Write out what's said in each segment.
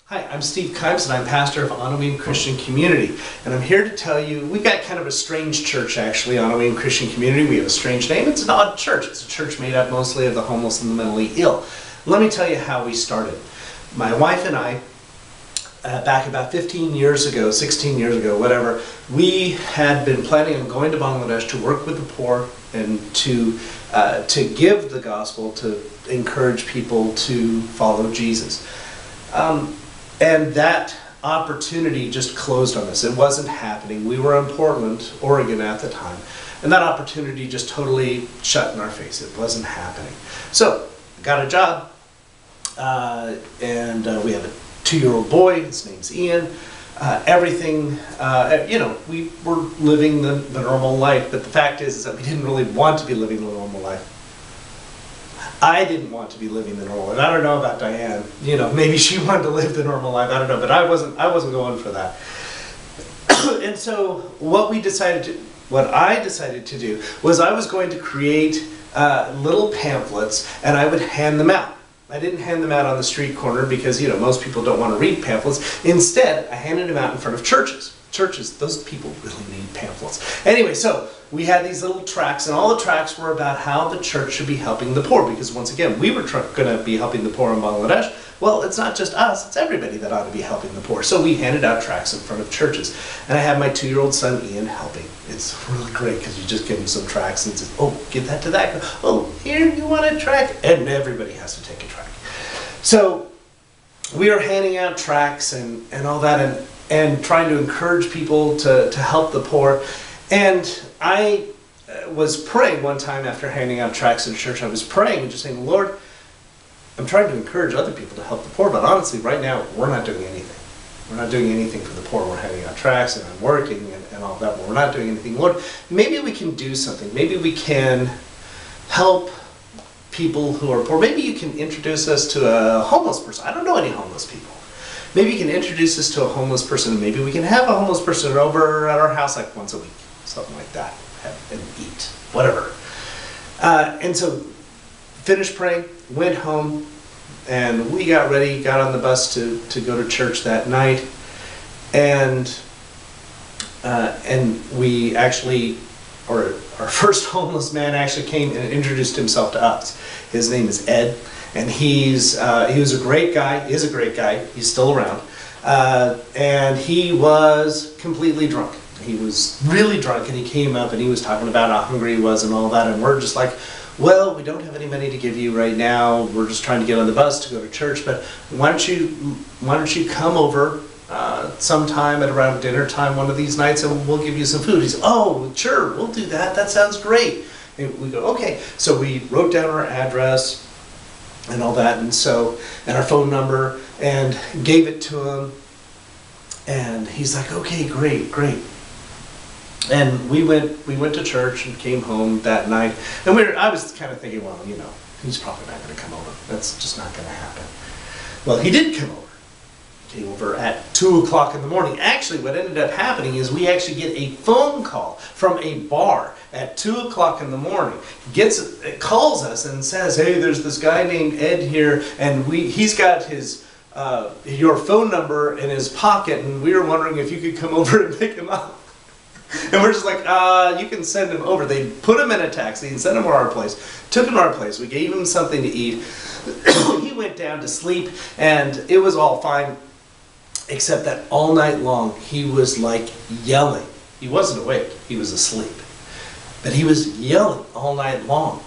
Hi, I'm Steve Kimes and I'm pastor of Anawim Christian Community, and I'm here to tell you we've got kind of a strange church actually, Anawim Christian Community. We have a strange name. It's an odd church. It's a church made up mostly of the homeless and the mentally ill. Let me tell you how we started. My wife and I, back about 15 years ago, 16 years ago, whatever, we had been planning on going to Bangladesh to work with the poor and to give the gospel, to encourage people to follow Jesus. And that opportunity just closed on us. It wasn't happening. We were in Portland, Oregon at the time, and that opportunity just totally shut in our face. It wasn't happening. So, I got a job, and we have a 2-year-old boy. His name's Ian. Everything, we were living the normal life, but the fact is that we didn't really want to be living the normal life. I didn't want to be living the normal life. I don't know about Diane. Maybe she wanted to live the normal life. I don't know, but I wasn't going for that. And so what I decided to do was I was going to create little pamphlets, and I would hand them out. I didn't hand them out on the street corner because most people don't want to read pamphlets. Instead, I handed them out in front of churches. Churches, those people really need pamphlets. Anyway, so we had these little tracts, and all the tracts were about how the church should be helping the poor, because once again, we were going to be helping the poor in Bangladesh. Well, it's not just us, it's everybody that ought to be helping the poor. So we handed out tracts in front of churches, and I had my 2-year-old son Ian helping. It's really great because you just give him some tracts and says, oh, give that to that guy. Oh, here, you want a tract? And everybody has to take a tract. So we are handing out tracts and all that, and trying to encourage people to help the poor. And I was praying one time after handing out tracts in church. I was praying and just saying, Lord, I'm trying to encourage other people to help the poor, but honestly, right now, we're not doing anything. We're not doing anything for the poor. We're handing out tracts and I'm working and all that, but we're not doing anything. Lord, maybe we can do something. Maybe we can help people who are poor. Maybe you can introduce us to a homeless person. I don't know any homeless people. Maybe you can introduce us to a homeless person, and maybe we can have a homeless person over at our house like once a week, something like that, and eat, whatever. And so, finished praying, went home, and we got ready, got on the bus to go to church that night, and we actually, or our first homeless man actually came and introduced himself to us. His name is Ed. And he was a great guy, is a great guy, he's still around, and he was completely drunk. He was really drunk, and he came up and he was talking about how hungry he was and all that, and we're just like, well, we don't have any money to give you right now, we're just trying to get on the bus to go to church, but why don't you come over sometime at around dinner time one of these nights and we'll give you some food. He said, oh, sure, we'll do that, that sounds great. And we go, okay. So we wrote down our address and all that, and our phone number, and gave it to him, and he's like, okay, great. And we went to church and came home that night, and I was kind of thinking, well, he's probably not going to come over. That's just not going to happen. Well, he did come over. Came over at 2 o'clock in the morning. Actually, what ended up happening is we actually get a phone call from a bar at 2 o'clock in the morning. Calls us and says, hey, there's this guy named Ed here, and he's got your phone number in his pocket, and we were wondering if you could come over and pick him up. And we're just like, you can send him over. They put him in a taxi and sent him to our place. Took him to our place. We gave him something to eat. He went down to sleep, and it was all fine. Except that all night long, he was like yelling. He wasn't awake, he was asleep. But he was yelling all night long.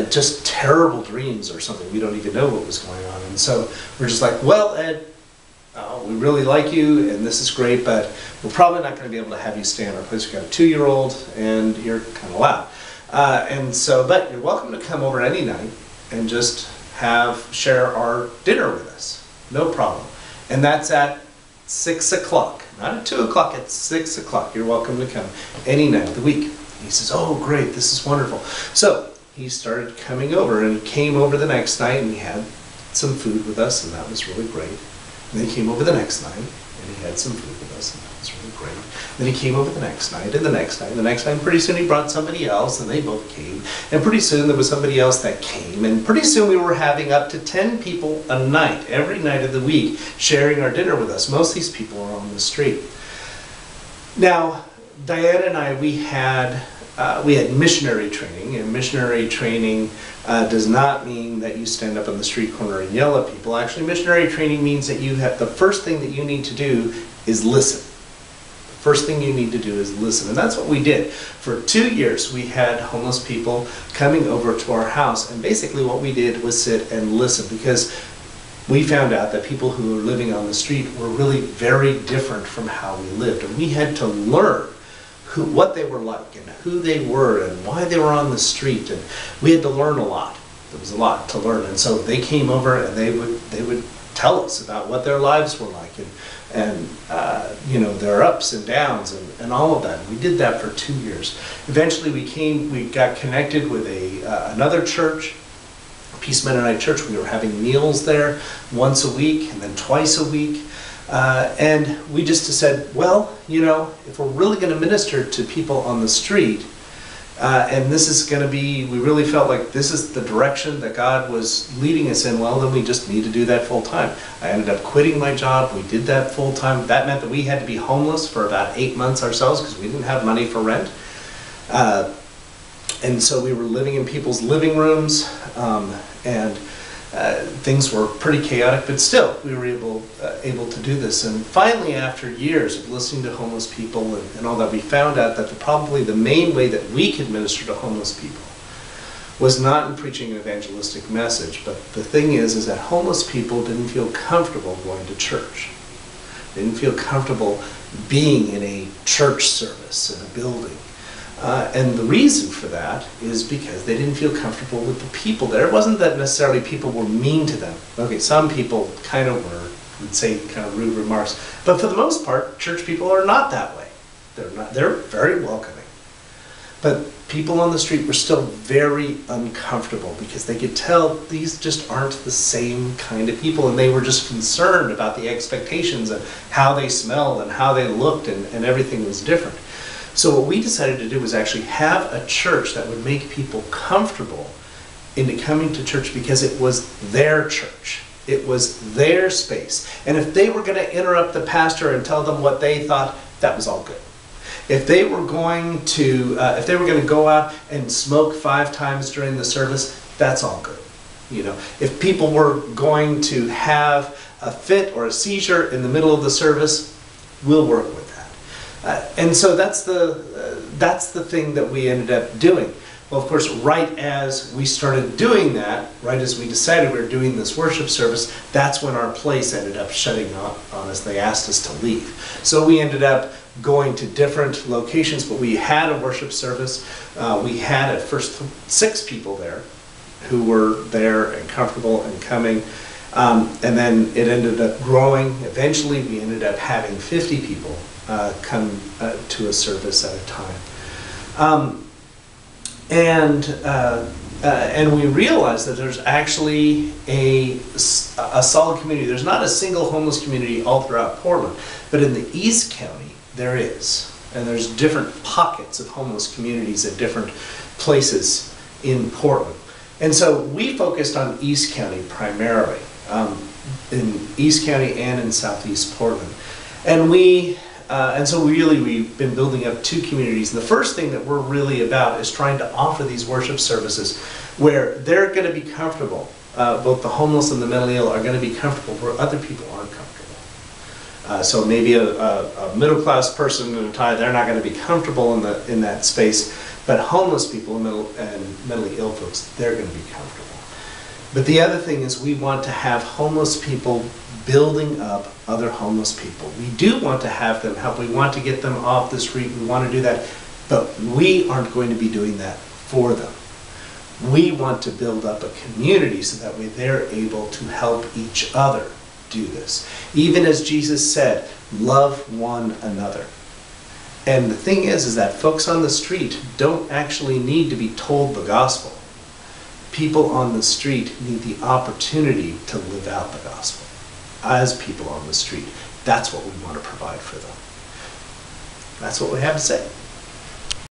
Just terrible dreams or something. We don't even know what was going on. And so we're just like, well, Ed, we really like you, and this is great, but we're probably not going to be able to have you stay in our place. We've got a 2-year-old, and you're kind of loud. But you're welcome to come over any night and just share our dinner with us. No problem. And that's at 6 o'clock, not at 2 o'clock, at 6 o'clock. You're welcome to come any night of the week. He says, oh, great, this is wonderful. So he started coming over, and he came over the next night, and he had some food with us, and that was really great. And then he came over the next night, and he had some food with us, and that was really great. Then he came over the next night, and the next night, and the next night, and pretty soon he brought somebody else, and they both came. And pretty soon there was somebody else that came, and pretty soon we were having up to 10 people a night, every night of the week, sharing our dinner with us. Most of these people are on the street. Now, Diana and I, we had missionary training, and missionary training does not mean that you stand up on the street corner and yell at people. Actually, missionary training means that the first thing that you need to do is listen. The first thing you need to do is listen, and that's what we did. For 2 years, we had homeless people coming over to our house, and basically what we did was sit and listen, because we found out that people who were living on the street were really very different from how we lived, and we had to learn what they were like and who they were and why they were on the street, and we had to learn a lot. There was a lot to learn, and so they came over and they would tell us about what their lives were like, and you know, their ups and downs and all of that. We did that for 2 years. Eventually we got connected with another church, Peace Mennonite Church. We were having meals there once a week and then twice a week. And we just said, well, you know, if we're really going to minister to people on the street, and this is going to be, we really felt like this is the direction that God was leading us in, well, then we just need to do that full time. I ended up quitting my job. We did that full time. That meant that we had to be homeless for about 8 months ourselves because we didn't have money for rent. And so we were living in people's living rooms, and things were pretty chaotic, but still we were able to do this. And finally, after years of listening to homeless people and all that, we found out that probably the main way that we could minister to homeless people was not in preaching an evangelistic message, but the thing is that homeless people didn't feel comfortable going to church. They didn't feel comfortable being in a church service in a building. And the reason for that is because they didn't feel comfortable with the people there. It wasn't that necessarily people were mean to them. Okay, some people kind of were, would say kind of rude remarks. But for the most part, church people are not that way. They're very welcoming. But people on the street were still very uncomfortable because they could tell these just aren't the same kind of people, and they were just concerned about the expectations and how they smelled and how they looked, and everything was different. So what we decided to do was actually have a church that would make people comfortable into coming to church because it was their church. It was their space. And if they were going to interrupt the pastor and tell them what they thought, that was all good. If they were going to go out and smoke 5 times during the service, that's all good. You know, if people were going to have a fit or a seizure in the middle of the service, we'll work with that. And so that's the thing that we ended up doing. Well, of course, right as we started doing that, right as we decided we were doing this worship service, that's when our place ended up shutting on us. They asked us to leave. So we ended up going to different locations, but we had a worship service. We had at first 6 people there who were there and comfortable and coming. And then it ended up growing. Eventually, we ended up having 50 people come to a service at a time. And we realized that there's actually a solid community. There's not a single homeless community all throughout Portland, but in the East County, there is. And there's different pockets of homeless communities at different places in Portland. And so we focused on East County primarily, in East County and in Southeast Portland. And so really we've been building up 2 communities. And the first thing that we're really about is trying to offer these worship services where they're going to be comfortable. Both the homeless and the mentally ill are going to be comfortable where other people aren't comfortable. So maybe a middle-class person in a tie, they're not going to be comfortable in that space. But homeless people and mentally ill folks, they're going to be comfortable. But the other thing is we want to have homeless people building up other homeless people. We do want to have them help. We want to get them off the street. We want to do that. But we aren't going to be doing that for them. We want to build up a community so that way they're able to help each other do this. Even as Jesus said, love one another. And the thing is that folks on the street don't actually need to be told the gospel. People on the street need the opportunity to live out the gospel. as people on the street. That's what we want to provide for them. That's what we have to say.